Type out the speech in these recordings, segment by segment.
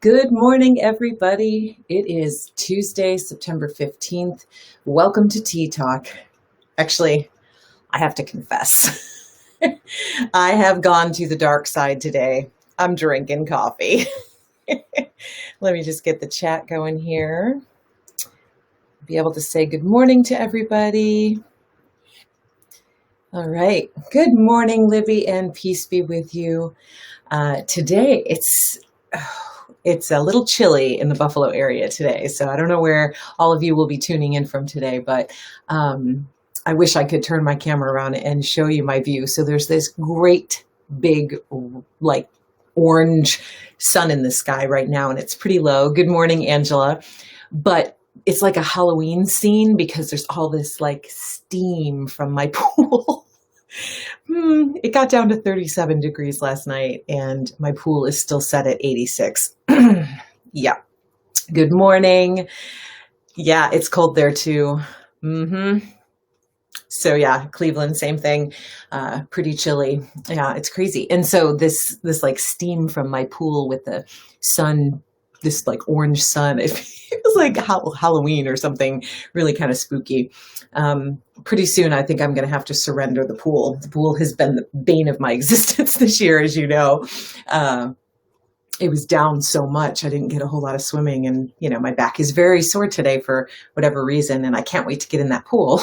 Good morning, everybody. It is Tuesday, September 15th. Welcome to Tea Talk. Actually, I have to confess. I have gone to the dark side today. I'm drinking coffee. Let me just get the chat going here. Be able to say good morning to everybody. All right. Good morning, Libby, and peace be with you. Today, it's a little chilly in the Buffalo area today, so I don't know where all of you will be tuning in from today, but I wish I could turn my camera around and show you my view. So there's this great big like orange sun in the sky right now, and it's pretty low. Good morning, Angela. But it's like a Halloween scene because there's all this like steam from my pool. It got down to 37 degrees last night, and my pool is still set at 86. Yeah. Good morning. Yeah, it's cold there too. So yeah, Cleveland, same thing. Pretty chilly. Yeah, it's crazy. And so this like steam from my pool with the sun, this like orange sun, it was like Halloween or something really kind of spooky. Pretty soon, I think I'm going to have to surrender the pool. The pool has been the bane of my existence this year, as you know. It was down so much. I didn't get a whole lot of swimming, and my back is very sore today for whatever reason, and I can't wait to get in that pool.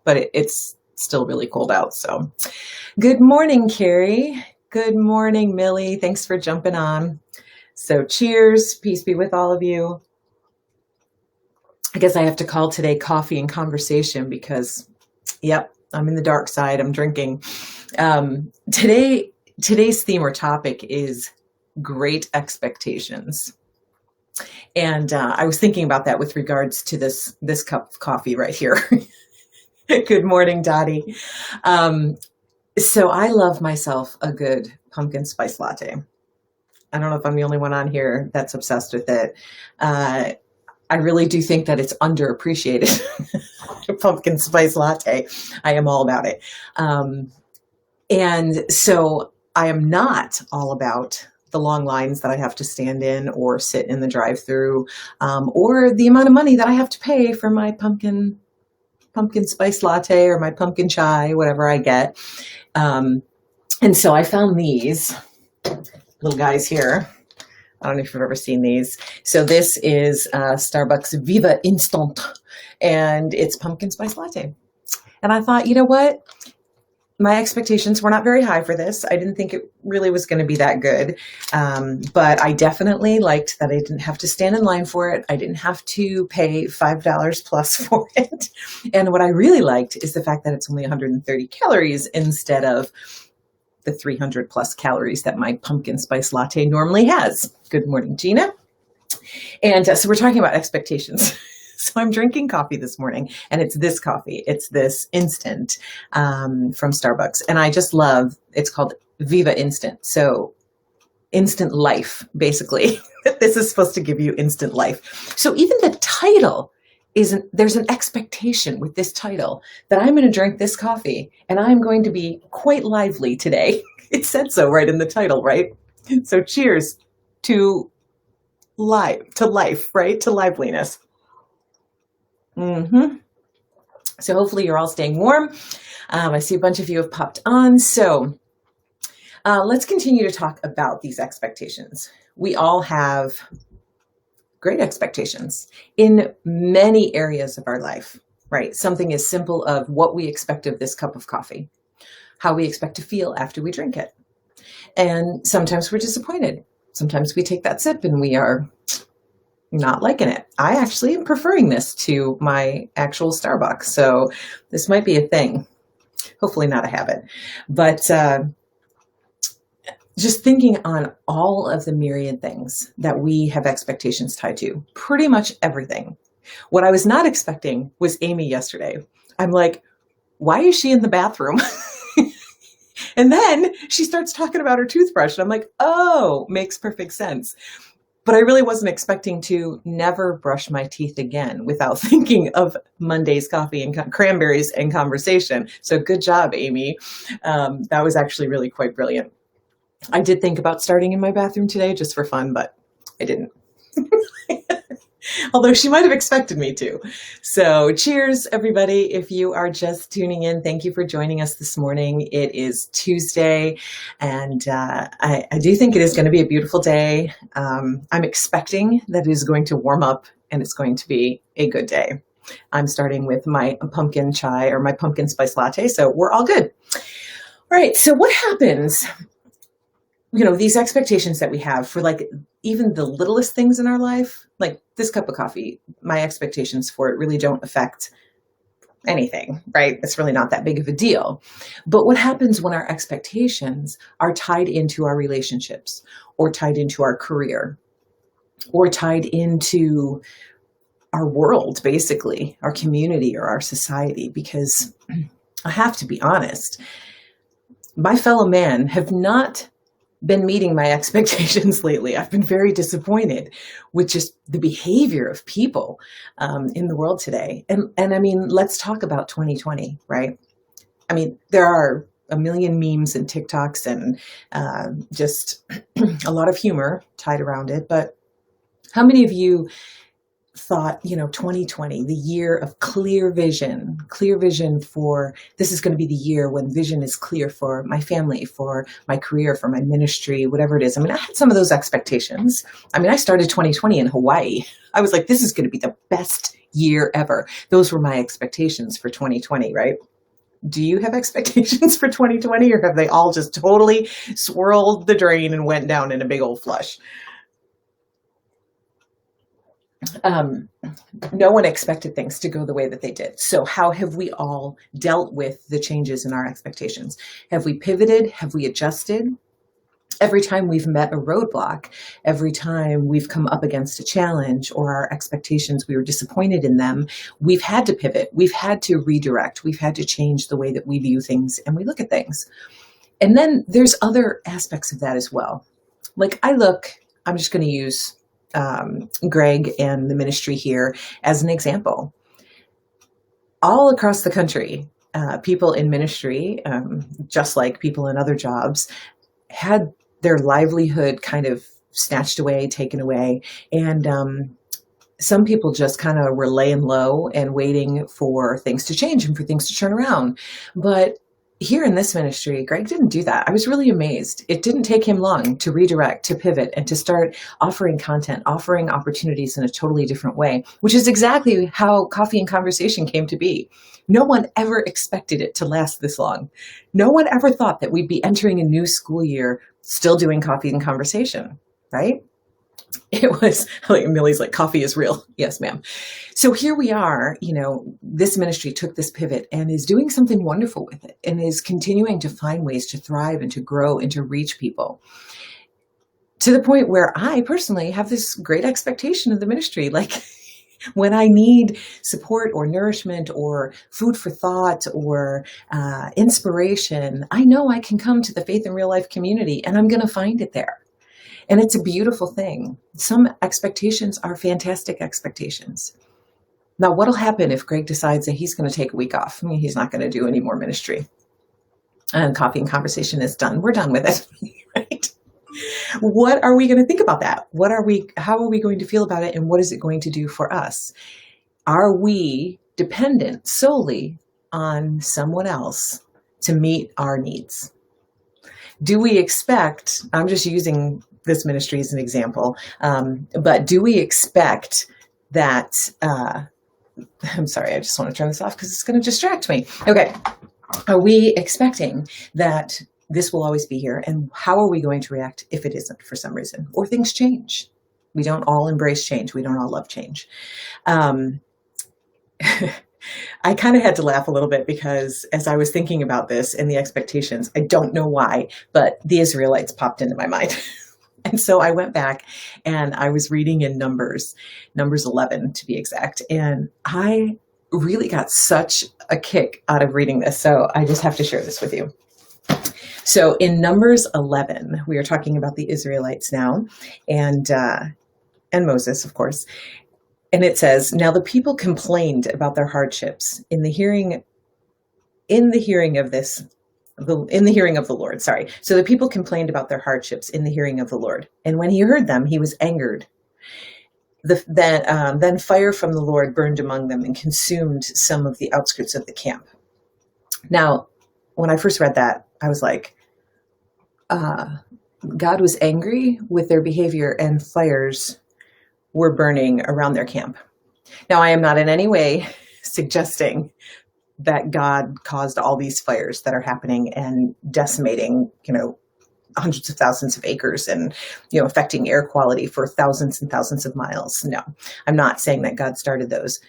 But it's still really cold out. So good morning, Carrie. Good morning, Millie. Thanks for jumping on. So cheers. Peace be with all of you. I guess I have to call today coffee and conversation because, yep, I'm in the dark side. I'm drinking. Today's theme or topic is great expectations. And I was thinking about that with regards to this cup of coffee right here. Good morning, Dottie. So I love myself a good pumpkin spice latte. I don't know if I'm the only one on here that's obsessed with it. I really do think that it's underappreciated. Pumpkin spice latte. I am all about it. And so I am not all about the long lines that I have to stand in or sit in the drive-through, or the amount of money that I have to pay for my pumpkin spice latte or my pumpkin chai, whatever I get. And so I found these little guys here. I don't know if you've ever seen these. So this is Starbucks Viva Instant, and it's pumpkin spice latte. And I thought, you know what? My expectations were not very high for this. I didn't think it really was going to be that good. But I definitely liked that I didn't have to stand in line for it. I didn't have to pay $5 plus for it. And what I really liked is the fact that it's only 130 calories instead of the 300 plus calories that my pumpkin spice latte normally has. Good morning, Gina. And so we're talking about expectations. So I'm drinking coffee this morning, and it's this coffee. It's this instant from Starbucks. And I just love, it's called Viva Instant. So instant life, basically. This is supposed to give you instant life. So even the title there's an expectation with this title that I'm going to drink this coffee and I'm going to be quite lively today. It said so right in the title, right? So cheers to life, right? To liveliness. So hopefully you're all staying warm. I see a bunch of you have popped on. So let's continue to talk about these expectations. We all have great expectations in many areas of our life, right? Something as simple of what we expect of this cup of coffee, how we expect to feel after we drink it. And sometimes we're disappointed. Sometimes we take that sip and we are not liking it. I actually am preferring this to my actual Starbucks. So this might be a thing, hopefully not a habit, but just thinking on all of the myriad things that we have expectations tied to, pretty much everything. What I was not expecting was Amy yesterday. I'm like, why is she in the bathroom? And then she starts talking about her toothbrush. And I'm like, oh, makes perfect sense. But I really wasn't expecting to never brush my teeth again without thinking of Monday's coffee and cranberries and conversation. So good job, Amy. That was actually really quite brilliant. I did think about starting in my bathroom today just for fun, but I didn't. Although she might have expected me to. So cheers, everybody. If you are just tuning in, thank you for joining us this morning. It is Tuesday, and I do think it is going to be a beautiful day. I'm expecting that it is going to warm up and it's going to be a good day. I'm starting with my pumpkin chai or my pumpkin spice latte, so we're all good. All right, so what happens, these expectations that we have for like even the littlest things in our life, like this cup of coffee, my expectations for it really don't affect anything, right? It's really not that big of a deal. But what happens when our expectations are tied into our relationships or tied into our career or tied into our world, basically, our community or our society? Because I have to be honest, my fellow men have not been meeting my expectations lately. I've been very disappointed with just the behavior of people in the world today. And I mean, let's talk about 2020, right? I mean, there are a million memes and TikToks and just a lot of humor tied around it. But how many of you thought, 2020, the year of clear vision for this is going to be the year when vision is clear for my family, for my career, for my ministry, whatever it is. I mean, I had some of those expectations. I mean, I started 2020 in Hawaii. I was like, this is going to be the best year ever. Those were my expectations for 2020, right? Do you have expectations for 2020, or have they all just totally swirled the drain and went down in a big old flush? No one expected things to go the way that they did. So how have we all dealt with the changes in our expectations? Have we pivoted? Have we adjusted? Every time we've met a roadblock, every time we've come up against a challenge or our expectations, we were disappointed in them, we've had to pivot. We've had to redirect. We've had to change the way that we view things and we look at things. And then there's other aspects of that as well. Like I'm just going to use Greg and the ministry here as an example. All across the country, people in ministry, just like people in other jobs, had their livelihood kind of snatched away, taken away. And some people just kind of were laying low and waiting for things to change and for things to turn around. But here in this ministry, Greg didn't do that. I was really amazed. It didn't take him long to redirect, to pivot, and to start offering content, offering opportunities in a totally different way, which is exactly how Coffee and Conversation came to be. No one ever expected it to last this long. No one ever thought that we'd be entering a new school year still doing Coffee and Conversation, right? It was like Millie's like, coffee is real. Yes, ma'am. So here we are, this ministry took this pivot and is doing something wonderful with it and is continuing to find ways to thrive and to grow and to reach people, to the point where I personally have this great expectation of the ministry. Like when I need support or nourishment or food for thought or inspiration, I know I can come to the Faith in Real Life community and I'm going to find it there. And it's a beautiful thing. Some expectations are fantastic expectations. Now, what'll happen if Greg decides that he's going to take a week off? I mean, he's not going to do any more ministry. And Coffee and Conversation is done. We're done with it, right? What are we going to think about that? How are we going to feel about it? And what is it going to do for us? Are we dependent solely on someone else to meet our needs? Do we expect, I'm just using this ministry as an example, but do we expect that, I'm sorry, I just want to turn this off because it's going to distract me. Okay. Are we expecting that this will always be here? And how are we going to react if it isn't for some reason? Or things change. We don't all embrace change. We don't all love change. I kind of had to laugh a little bit because as I was thinking about this and the expectations, I don't know why, but the Israelites popped into my mind. And so I went back and I was reading in Numbers 11 to be exact. And I really got such a kick out of reading this. So I just have to share this with you. So in Numbers 11, we are talking about the Israelites now and Moses, of course. And it says, now the people complained about their hardships in the hearing of the Lord. Sorry. So the people complained about their hardships in the hearing of the Lord. And when he heard them, he was angered. Then fire from the Lord burned among them and consumed some of the outskirts of the camp. Now, when I first read that, I was like, God was angry with their behavior and fires were burning around their camp. Now, I am not in any way suggesting that God caused all these fires that are happening and decimating, hundreds of thousands of acres and, affecting air quality for thousands and thousands of miles. No, I'm not saying that God started those.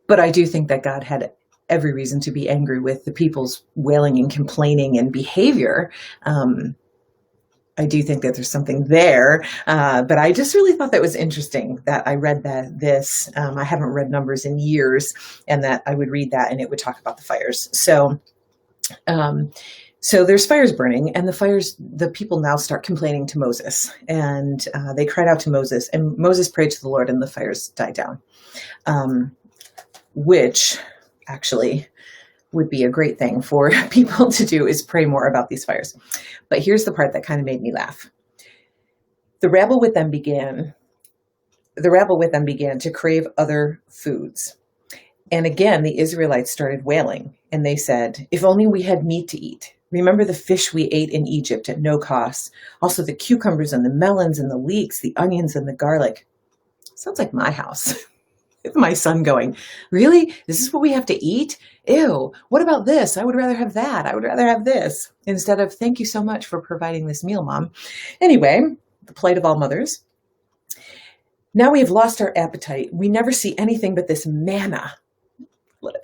But I do think that God had every reason to be angry with the people's wailing and complaining and behavior. I do think that there's something there, but I just really thought that was interesting that I read I haven't read Numbers in years, and that I would read that and it would talk about the fires. So there's fires burning, and the people now start complaining to Moses, and they cried out to Moses, and Moses prayed to the Lord, and the fires died down, which actually would be a great thing for people to do, is pray more about these fires. But here's the part that kind of made me laugh. The rabble with them began to crave other foods. And again, the Israelites started wailing, and they said, if only we had meat to eat. Remember the fish we ate in Egypt at no cost. Also the cucumbers and the melons and the leeks, the onions and the garlic. Sounds like my house. With my son going, really? This is what we have to eat? Ew, what about this? I would rather have that. I would rather have this. Instead of, thank you so much for providing this meal, Mom. Anyway, the plight of all mothers. Now we have lost our appetite. We never see anything but this manna.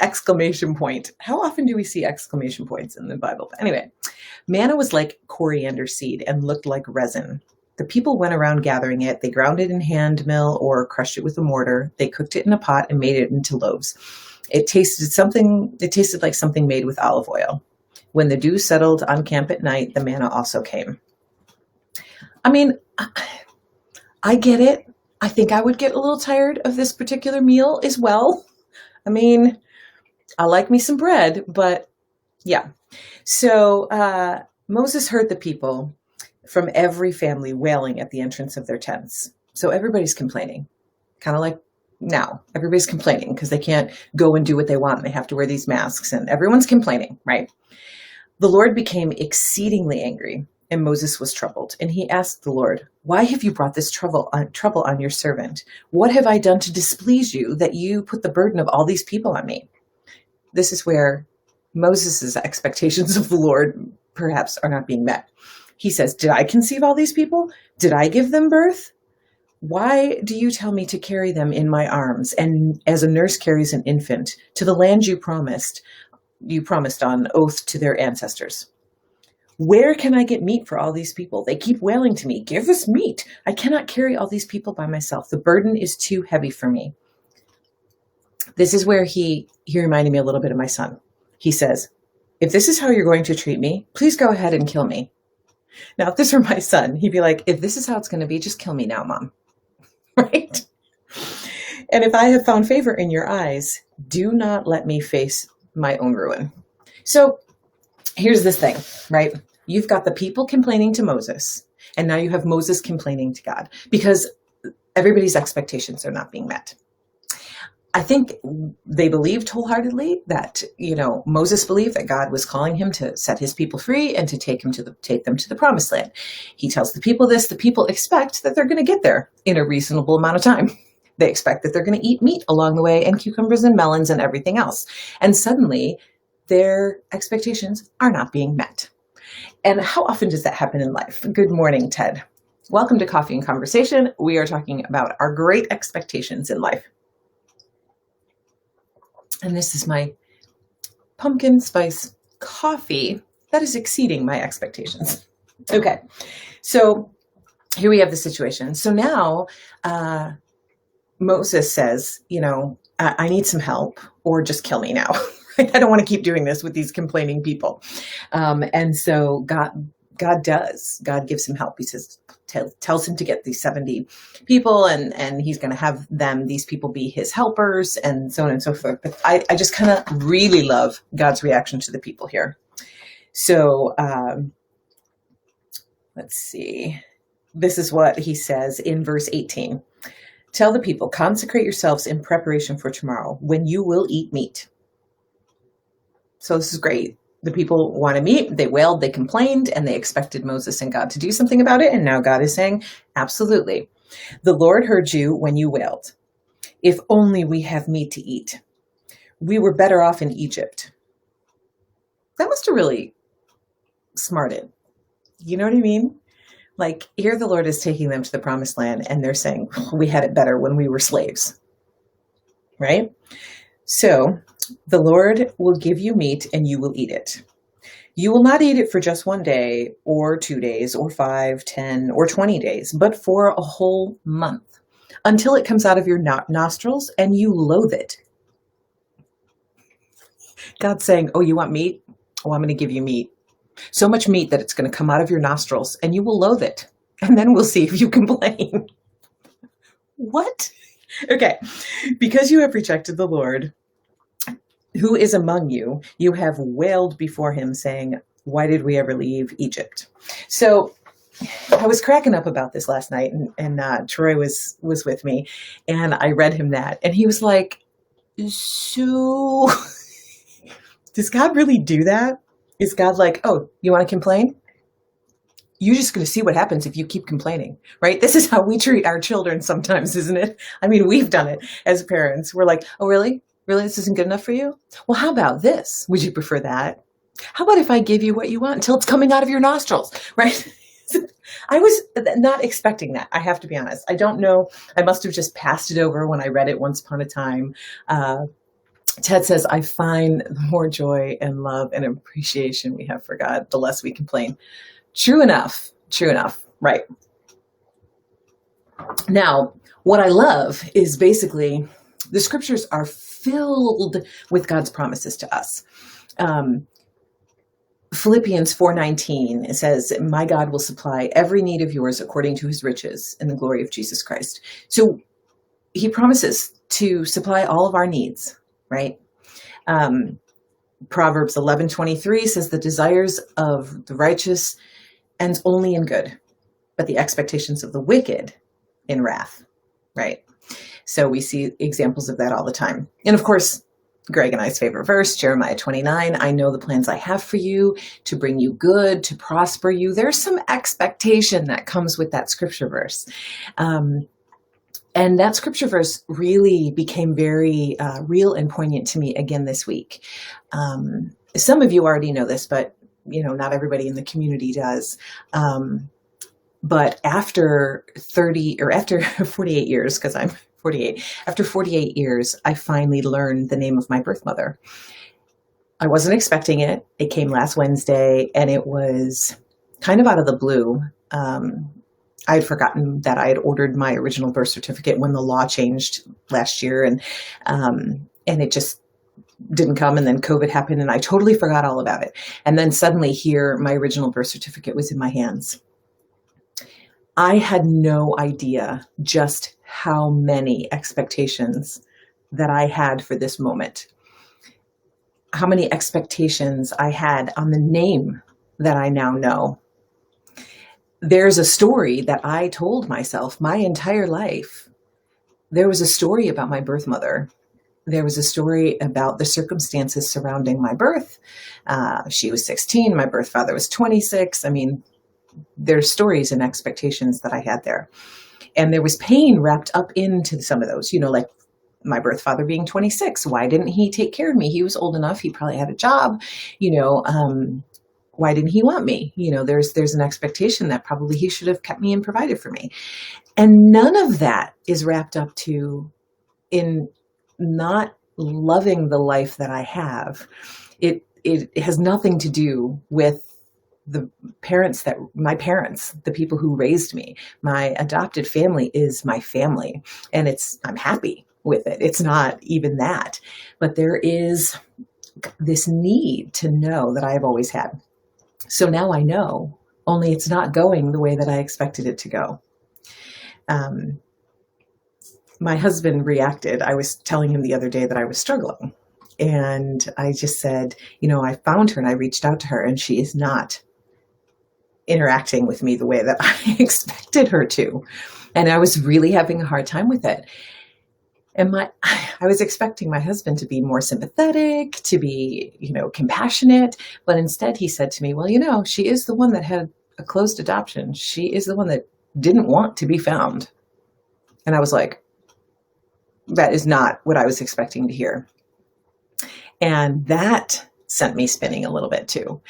Exclamation point. How often do we see exclamation points in the Bible? Anyway, manna was like coriander seed and looked like resin. The people went around gathering it. They ground it in hand mill or crushed it with a mortar. They cooked it in a pot and made it into loaves. It tasted like something made with olive oil. When the dew settled on camp at night, the manna also came. I mean, I get it. I think I would get a little tired of this particular meal as well. I mean, I like me some bread, but yeah. So Moses heard the people from every family wailing at the entrance of their tents. So everybody's complaining, kind of like now. Everybody's complaining because they can't go and do what they want. And they have to wear these masks, and everyone's complaining, right? The Lord became exceedingly angry, and Moses was troubled. And he asked the Lord, why have you brought this trouble on your servant? What have I done to displease you that you put the burden of all these people on me? This is where Moses' expectations of the Lord perhaps are not being met. He says, did I conceive all these people? Did I give them birth? Why do you tell me to carry them in my arms, and as a nurse carries an infant, to the land you promised on oath to their ancestors? Where can I get meat for all these people? They keep wailing to me, give us meat. I cannot carry all these people by myself. The burden is too heavy for me. This is where he reminded me a little bit of my son. He says, if this is how you're going to treat me, please go ahead and kill me. Now, if this were my son, he'd be like, if this is how it's going to be, just kill me now, Mom. Right? And if I have found favor in your eyes, do not let me face my own ruin. So here's this thing, right? You've got the people complaining to Moses, and now you have Moses complaining to God because everybody's expectations are not being met. I think they believed wholeheartedly that, Moses believed that God was calling him to set his people free and to take them to the promised land. He tells the people this. The people expect that they're going to get there in a reasonable amount of time. They expect that they're going to eat meat along the way and cucumbers and melons and everything else. And suddenly their expectations are not being met. And how often does that happen in life? Good morning, Ted. Welcome to Coffee and Conversation. We are talking about our great expectations in life. And this is my pumpkin spice coffee that is exceeding my expectations. Okay, so here we have the situation. So now Moses says, I need some help, or just kill me now. I don't want to keep doing this with these complaining people. And so God gives him help. He says, tells him to get these 70 people, and he's going to have these people be his helpers, and so on and so forth. But I just kind of really love God's reaction to the people here. So let's see. This is what he says in verse 18. Tell the people, consecrate yourselves in preparation for tomorrow when you will eat meat. So this is great. The people wanted meat, they wailed, they complained, and they expected Moses and God to do something about it. And now God is saying, absolutely. The Lord heard you when you wailed. If only we have meat to eat. We were better off in Egypt. That must have really smarted. You know what I mean? Like, here the Lord is taking them to the promised land, and they're saying, we had it better when we were slaves, right? So the Lord will give you meat, and you will eat it. You will not eat it for just 1 day, or 2 days, or 5, 10, or 20 days, but for a whole month, until it comes out of your nostrils, and you loathe it. God's saying, oh, you want meat? Oh, I'm going to give you meat. So much meat that it's going to come out of your nostrils and you will loathe it. And then we'll see if you complain. What? Okay. Because you have rejected the Lord, who is among you, you have wailed before him, saying, why did we ever leave Egypt? So I was cracking up about this last night, and Troy was with me, and I read him that, and he was like, so does God really do that? Is God like, oh, you want to complain? You're just going to see what happens if you keep complaining, right? This is how we treat our children sometimes, isn't it? I mean, we've done it as parents. We're like, oh, really? Really? This isn't good enough for you? Well, how about this? Would you prefer that? How about if I give you what you want until it's coming out of your nostrils, right? I was not expecting that. I have to be honest. I don't know. I must have just passed it over when I read it once upon a time. Ted says, I find the more joy and love and appreciation we have for God, the less we complain. True enough. True enough. Right. Now, what I love is basically the scriptures are filled with God's promises to us. Philippians 4:19, it says, my God will supply every need of yours according to his riches in the glory of Jesus Christ. So he promises to supply all of our needs. Right? Proverbs 11:23 says the desires of the righteous ends only in good, but the expectations of the wicked in wrath. Right? So we see examples of that all the time. And of course, Greg and I's favorite verse, Jeremiah 29, I know the plans I have for you to bring you good, to prosper you. There's some expectation that comes with that scripture verse. And that scripture verse really became very real and poignant to me again this week. Some of you already know this, but not everybody in the community does. But after 48 years, because I'm 48, after 48 years, I finally learned the name of my birth mother. I wasn't expecting it. It came last Wednesday, and it was kind of out of the blue. I had forgotten that I had ordered my original birth certificate when the law changed last year, and it just didn't come. And then COVID happened, and I totally forgot all about it. And then suddenly here, my original birth certificate was in my hands. I had no idea just how many expectations that I had for this moment, how many expectations I had on the name that I now know. There's a story that I told myself my entire life. There was a story about my birth mother. There was a story about the circumstances surrounding my birth. She was 16. My birth father was 26. I mean, there's stories and expectations that I had there. And there was pain wrapped up into some of those, like my birth father being 26. Why didn't he take care of me? He was old enough. He probably had a job, why didn't he want me? There's an expectation that probably he should have kept me and provided for me. And none of that is wrapped up in not loving the life that I have. It has nothing to do with my parents, the people who raised me. My adopted family is my family, and I'm happy with it. It's not even that, but there is this need to know that I have always had. So now I know, only it's not going the way that I expected it to go. My husband reacted. I was telling him the other day that I was struggling. And I just said, I found her and I reached out to her, and she is not interacting with me the way that I expected her to. And I was really having a hard time with it. And I was expecting my husband to be more sympathetic, to be, compassionate. But instead he said to me, well, she is the one that had a closed adoption. She is the one that didn't want to be found. And I was like, that is not what I was expecting to hear. And that sent me spinning a little bit too.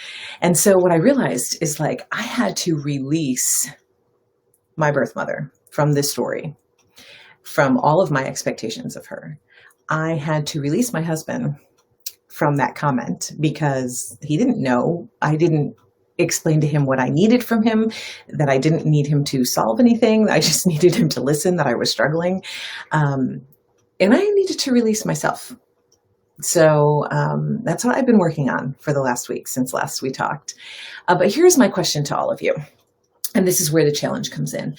And so what I realized is I had to release my birth mother from this story, from all of my expectations of her. I had to release my husband from that comment because he didn't know. I didn't explain to him what I needed from him, that I didn't need him to solve anything. I just needed him to listen, that I was struggling. And I needed to release myself. So that's what I've been working on for the last week since last we talked. But here's my question to all of you. And this is where the challenge comes in.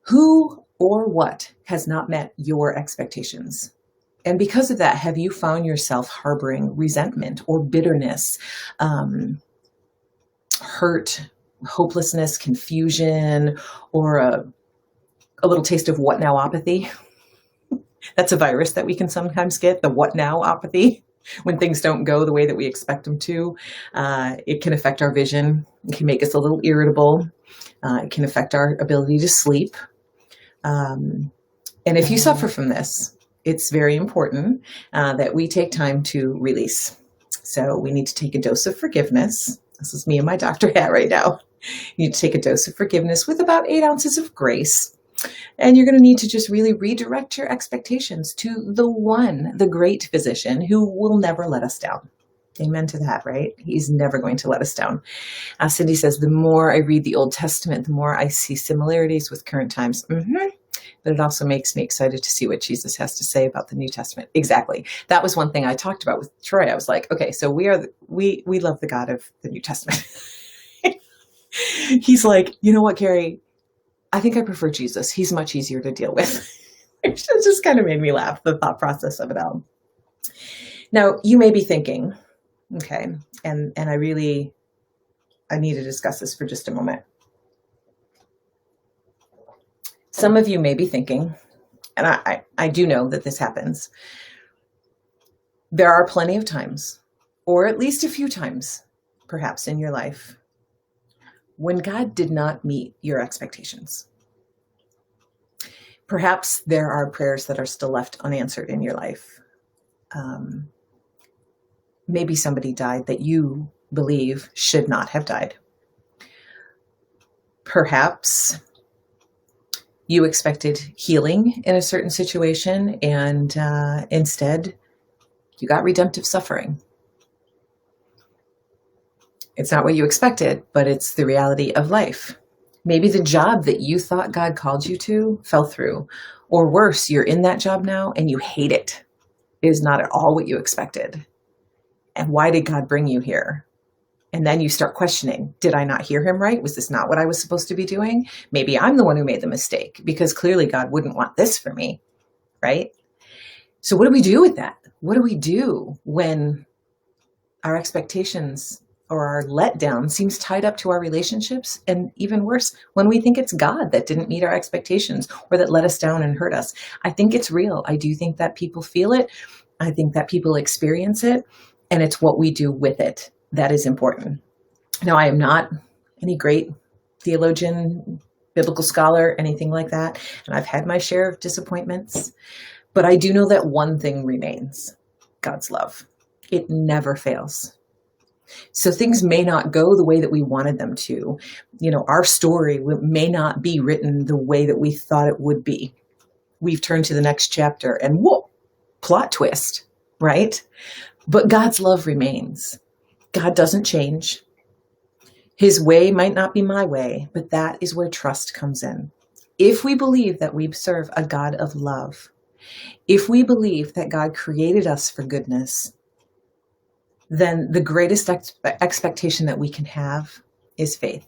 Who or what has not met your expectations? And because of that, have you found yourself harboring resentment or bitterness, hurt, hopelessness, confusion, or a little taste of what now apathy? That's a virus that we can sometimes get, the what now apathy. When things don't go the way that we expect them to, it can affect our vision. It can make us a little irritable. It can affect our ability to sleep. And if you suffer from this, it's very important that we take time to release. So we need to take a dose of forgiveness. This is me and my doctor hat right now. You need to take a dose of forgiveness with about 8 ounces of grace. And you're going to need to just really redirect your expectations to the great physician who will never let us down. Amen to that, right? He's never going to let us down. Cindy says, the more I read the Old Testament, the more I see similarities with current times. But it also makes me excited to see what Jesus has to say about the New Testament. Exactly. That was one thing I talked about with Troy. I was like, okay, so we love the God of the New Testament. He's like, you know what, Carrie? I think I prefer Jesus. He's much easier to deal with. It just kind of made me laugh, the thought process of it all. Now, you may be thinking, okay, and I need to discuss this for just a moment. Some of you may be thinking, and I do know that this happens, there are plenty of times, or at least a few times, perhaps in your life, when God did not meet your expectations. Perhaps there are prayers that are still left unanswered in your life. Maybe somebody died that you believe should not have died. Perhaps you expected healing in a certain situation, and instead you got redemptive suffering. It's not what you expected, but it's the reality of life. Maybe the job that you thought God called you to fell through. Or worse, you're in that job now and you hate it. It is not at all what you expected. And why did God bring you here? And then you start questioning, did I not hear him right? Was this not what I was supposed to be doing? Maybe I'm the one who made the mistake, because clearly God wouldn't want this for me, right? So what do we do with that? What do we do when our expectations or our letdown seems tied up to our relationships? And even worse, when we think it's God that didn't meet our expectations or that let us down and hurt us. I think it's real. I do think that people feel it. I think that people experience it, and it's what we do with it that is important. Now, I am not any great theologian, biblical scholar, anything like that. And I've had my share of disappointments, but I do know that one thing remains: God's love. It never fails. So things may not go the way that we wanted them to. Our story may not be written the way that we thought it would be. We've turned to the next chapter and whoa, plot twist, right? But God's love remains. God doesn't change. His way might not be my way, but that is where trust comes in. If we believe that we serve a God of love, if we believe that God created us for goodness, then the greatest expectation that we can have is faith.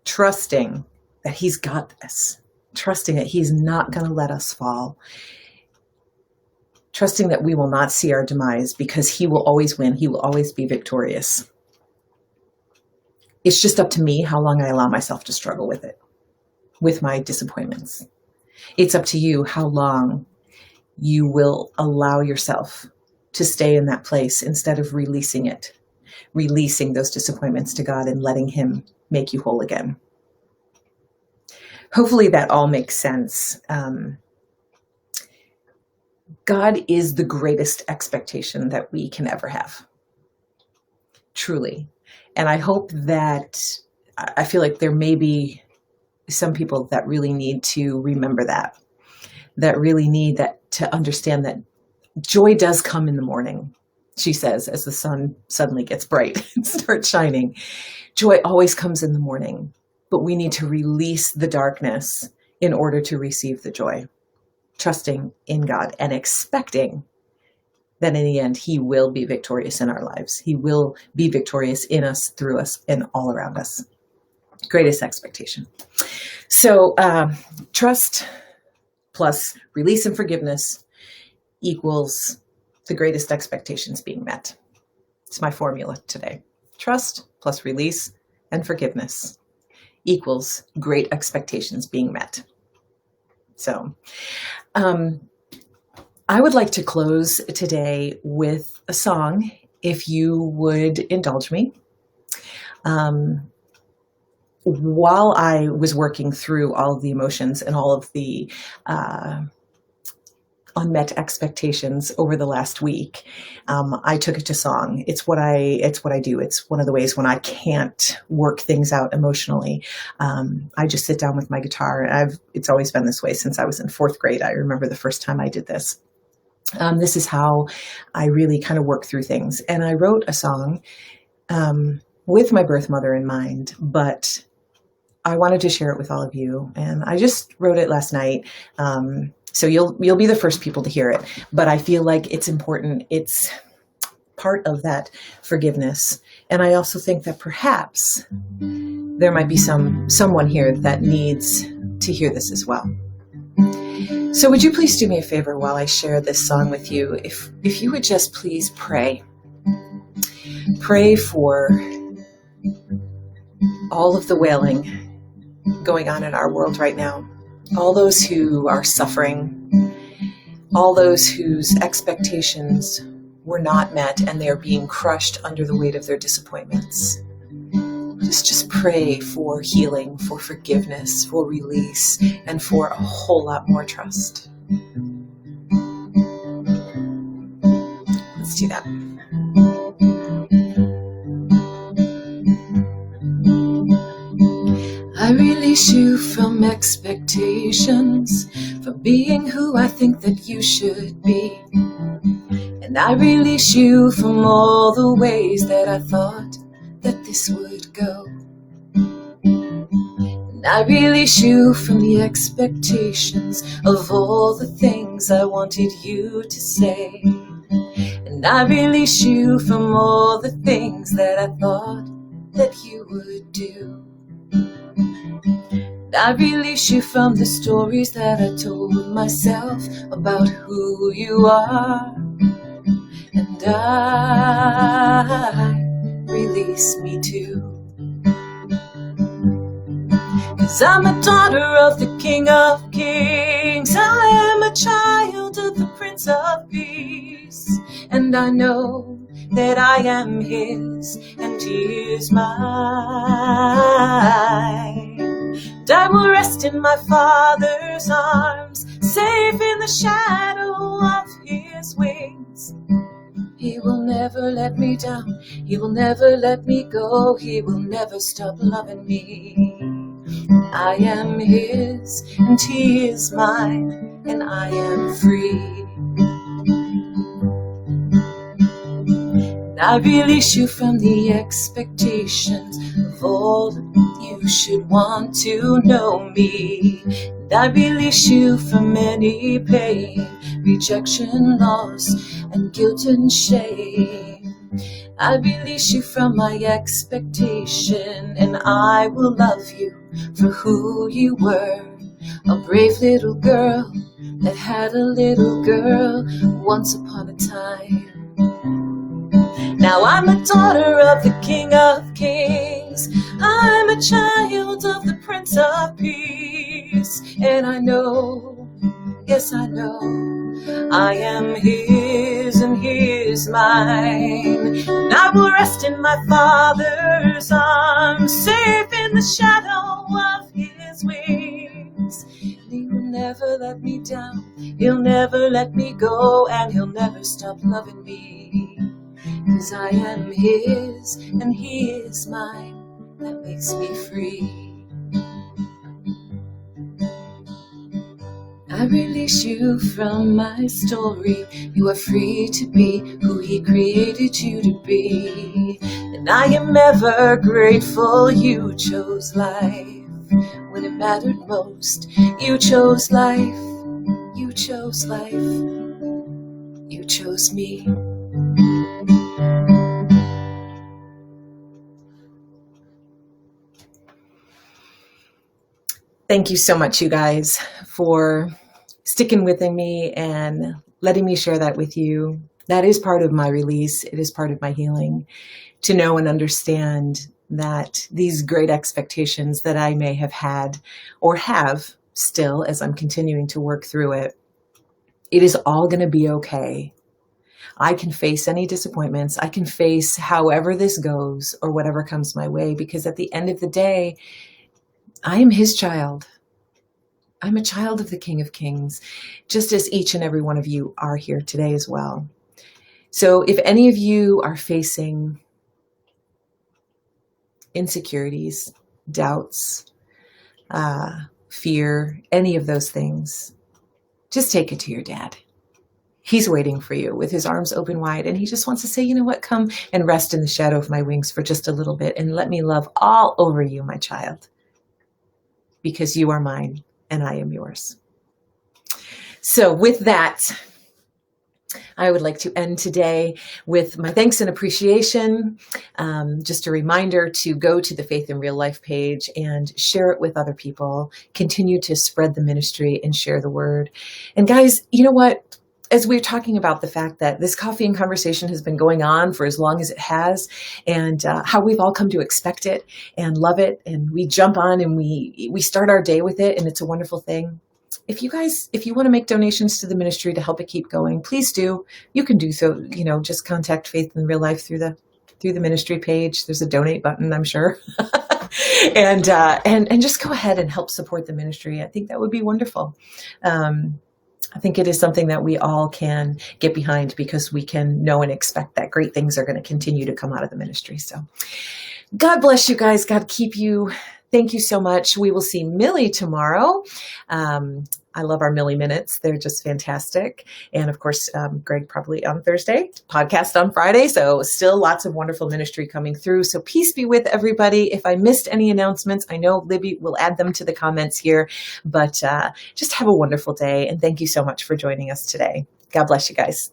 Trusting that he's got this. Trusting that he's not going to let us fall. Trusting that we will not see our demise because he will always win. He will always be victorious. It's just up to me how long I allow myself to struggle with it. with my disappointments. It's up to you how long you will allow yourself to stay in that place instead of releasing those disappointments to God and letting Him make you whole again. Hopefully that all makes sense. God is the greatest expectation that we can ever have. Truly. And I hope that, I feel like there may be some people that really need to remember that really need to understand that joy does come in the morning, she says, as the sun suddenly gets bright and starts shining. Joy always comes in the morning, but we need to release the darkness in order to receive the joy, trusting in God and expecting that in the end, He will be victorious in our lives. He will be victorious in us, through us, and all around us. Greatest expectation. So trust plus release and forgiveness equals the greatest expectations being met. It's my formula today. Trust plus release and forgiveness equals great expectations being met. So I would like to close today with a song, if you would indulge me. While I was working through all of the emotions and all of the unmet expectations over the last week, I took it to song. It's what I do. It's one of the ways when I can't work things out emotionally. I just sit down with my guitar. It's always been this way since I was in 4th grade. I remember the first time I did this. This is how I really kind of work through things. And I wrote a song with my birth mother in mind, but I wanted to share it with all of you. And I just wrote it last night. So you'll be the first people to hear it. But I feel like it's important. It's part of that forgiveness. And I also think that perhaps there might be someone here that needs to hear this as well. So would you please do me a favor while I share this song with you? If you would just please pray. Pray for all of the wailing going on in our world right now. All those who are suffering, all those whose expectations were not met and they're being crushed under the weight of their disappointments. Just pray for healing, for forgiveness, for release, and for a whole lot more trust. Let's do that. I release you from expectations, from being who I think that you should be. And I release you from all the ways that I thought that this would go. And I release you from the expectations of all the things I wanted you to say. And I release you from all the things that I thought that you would do. And I release you from the stories that I told myself about who you are. And I release me too. 'Cause I'm a daughter of the King of Kings. I am a child of the Prince of Peace. And I know that I am His and He is mine. And I will rest in my Father's arms, safe in the shadow of His wings. He will never let me down. He will never let me go. He will never stop loving me. I am His and He is mine, and I am free. And I release you from the expectations of all that you should want to know me. And I release you from any pain, rejection, loss, and guilt and shame. I release you from my expectation, and I will love you for who you were. A brave little girl that had a little girl once upon a time. Now I'm a daughter of the King of Kings. I'm a child of the Prince of Peace. voice. And I know, yes, I know, I am his and he is mine. And I will rest in my Father's arms, safe in the shadow of his wings. And he will never let me down, he'll never let me go, and he'll never stop loving me. 'Cause I am his and he is mine. That makes me free. I release you from my story. You are free to be who he created you to be. And I am ever grateful you chose life when it mattered most. You chose life. You chose life. You chose me. Thank you so much, you guys, for sticking with me and letting me share that with you. That is part of my release. It is part of my healing, to know and understand that these great expectations that I may have had or have still as I'm continuing to work through it, it is all going to be okay. I can face any disappointments. I can face however this goes or whatever comes my way, because at the end of the day, I am his child. I'm a child of the King of Kings, just as each and every one of you are here today as well. So if any of you are facing insecurities, doubts, fear, any of those things, just take it to your dad. He's waiting for you with his arms open wide, and he just wants to say, you know what, come and rest in the shadow of my wings for just a little bit and let me love all over you, my child, because you are mine and I am yours. So with that, I would like to end today with my thanks and appreciation. Just a reminder to go to the Faith in Real Life page and share it with other people. Continue to spread the ministry and share the word. And guys, you know what? As we're talking about the fact that this coffee and conversation has been going on for as long as it has, and how we've all come to expect it and love it, and we jump on and we start our day with it, and it's a wonderful thing. If you want to make donations to the ministry to help it keep going, please do. You can do so. Just contact Faith in Real Life through the ministry page. There's a donate button, I'm sure. and just go ahead and help support the ministry. I think that would be wonderful. I think it is something that we all can get behind, because we can know and expect that great things are going to continue to come out of the ministry. So God bless you guys. God keep you. Thank you so much. We will see Millie tomorrow. I love our Millie Minutes. They're just fantastic. And of course, Greg probably on Thursday, podcast on Friday. So still lots of wonderful ministry coming through. So peace be with everybody. If I missed any announcements, I know Libby will add them to the comments here, but just have a wonderful day. And thank you so much for joining us today. God bless you guys.